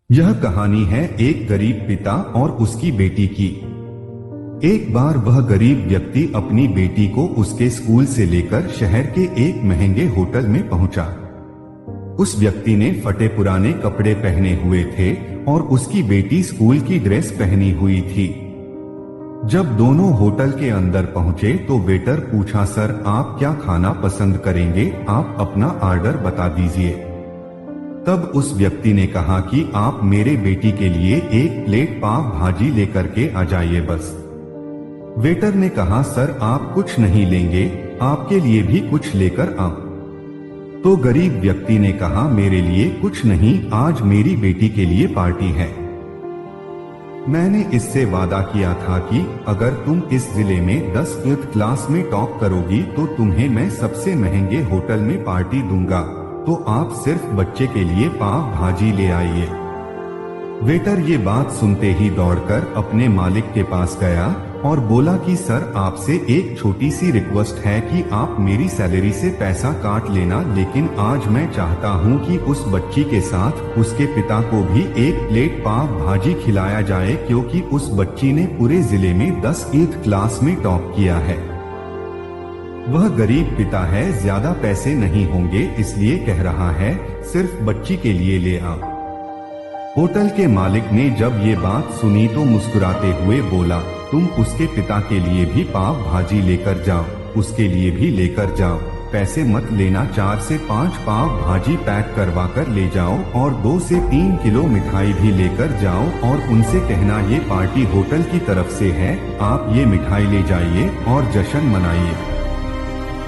यह कहानी है एक गरीब पिता और उसकी बेटी की। एक बार वह गरीब व्यक्ति अपनी बेटी को उसके स्कूल से लेकर शहर के एक महंगे होटल में पहुंचा। उस व्यक्ति ने फटे पुराने कपड़े पहने हुए थे और उसकी बेटी स्कूल की ड्रेस पहनी हुई थी। जब दोनों होटल के अंदर पहुंचे तो वेटर पूछा, सर आप क्या खाना पसंद करेंगे, आप अपना ऑर्डर बता दीजिए। तब उस व्यक्ति ने कहा कि आप मेरे बेटी के लिए एक प्लेट पाव भाजी लेकर के आ जाइए बस। वेटर ने कहा, सर आप कुछ नहीं लेंगे, आपके लिए भी कुछ लेकर आओ। तो गरीब व्यक्ति ने कहा, मेरे लिए कुछ नहीं, आज मेरी बेटी के लिए पार्टी है। मैंने इससे वादा किया था कि अगर तुम इस जिले में 10वीं क्लास में टॉप करोगी तो तुम्हें मैं सबसे महंगे होटल में पार्टी दूंगा, तो आप सिर्फ बच्चे के लिए पाव भाजी ले आइए। वेटर ये बात सुनते ही दौड़कर अपने मालिक के पास गया और बोला कि सर आपसे एक छोटी सी रिक्वेस्ट है कि आप मेरी सैलरी से पैसा काट लेना, लेकिन आज मैं चाहता हूं कि उस बच्ची के साथ उसके पिता को भी एक प्लेट पाव भाजी खिलाया जाए, क्योंकि उस बच्ची ने पूरे जिले में 10वीं क्लास में टॉप किया है। वह गरीब पिता है, ज्यादा पैसे नहीं होंगे, इसलिए कह रहा है, सिर्फ बच्ची के लिए ले आओ। होटल के मालिक ने जब ये बात सुनी तो मुस्कुराते हुए बोला, तुम उसके पिता के लिए भी पाव भाजी लेकर जाओ, उसके लिए भी लेकर जाओ, पैसे मत लेना, 4 से 5 पाव भाजी पैक करवा कर ले जाओ और 2 से 3 किलो मिठाई भी लेकर जाओ और उनसे कहना ये पार्टी होटल की तरफ से है, आप ये मिठाई ले जाइए और जश्न मनाइए।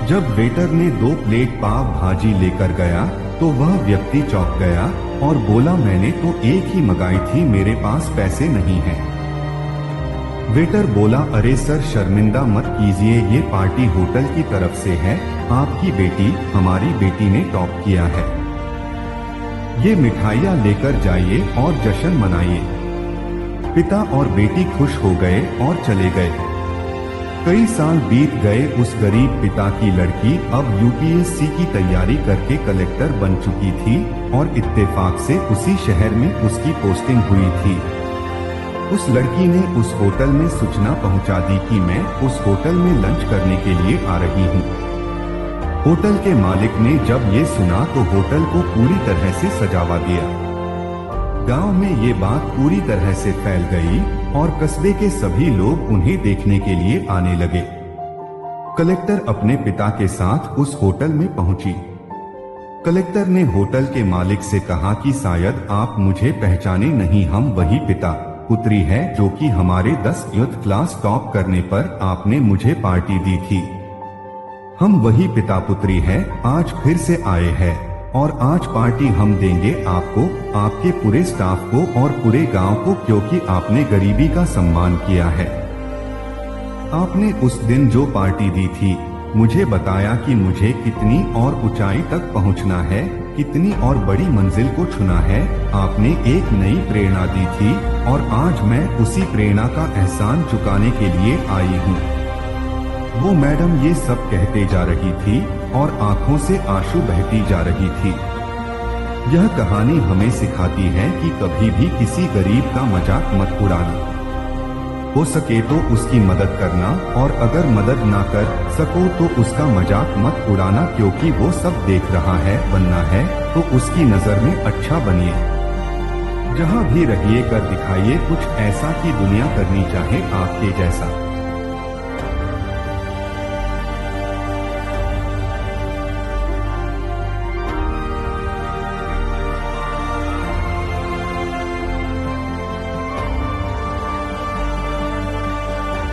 जब वेटर ने 2 प्लेट पाव भाजी लेकर गया तो वह व्यक्ति चौंक गया और बोला, मैंने तो एक ही मंगाई थी, मेरे पास पैसे नहीं हैं। वेटर बोला, अरे सर शर्मिंदा मत कीजिए, ये पार्टी होटल की तरफ से है, आपकी बेटी, हमारी बेटी ने टॉप किया है, ये मिठाइयाँ लेकर जाइए और जश्न मनाइए। पिता और बेटी खुश हो गए और चले गए। कई साल बीत गए, उस गरीब पिता की लड़की अब यूपीएससी की तैयारी करके कलेक्टर बन चुकी थी और इत्तेफाक से उसी शहर में उसकी पोस्टिंग हुई थी। उस लड़की ने उस होटल में सूचना पहुंचा दी कि मैं उस होटल में लंच करने के लिए आ रही हूं। होटल के मालिक ने जब ये सुना तो होटल को पूरी तरह से सजावा दिया। गांव में ये बात पूरी तरह से फैल गई और कस्बे के सभी लोग उन्हें देखने के लिए आने लगे। कलेक्टर अपने पिता के साथ उस होटल में पहुंची। कलेक्टर ने होटल के मालिक से कहा कि शायद आप मुझे पहचाने नहीं, हम वही पिता पुत्री है जो कि हमारे 10वीं क्लास टॉप करने पर आपने मुझे पार्टी दी थी। हम वही पिता पुत्री है, आज फिर से आए हैं और आज पार्टी हम देंगे आपको, आपके पूरे स्टाफ को और पूरे गांव को, क्योंकि आपने गरीबी का सम्मान किया है। आपने उस दिन जो पार्टी दी थी, मुझे बताया कि मुझे कितनी और ऊंचाई तक पहुंचना है, कितनी और बड़ी मंजिल को छूना है। आपने एक नई प्रेरणा दी थी और आज मैं उसी प्रेरणा का एहसान चुकाने के लिए आई हूँ। वो मैडम ये सब कहते जा रही थी और आंखों से आंसू बहती जा रही थी। यह कहानी हमें सिखाती है कि कभी भी किसी गरीब का मजाक मत उड़ाना, हो सके तो उसकी मदद करना और अगर मदद ना कर सको तो उसका मजाक मत उड़ाना, क्योंकि वो सब देख रहा है। बनना है तो उसकी नजर में अच्छा बनिए। जहाँ भी रहिए कर दिखाइए कुछ ऐसा कि दुनिया करनी चाहे आपके जैसा।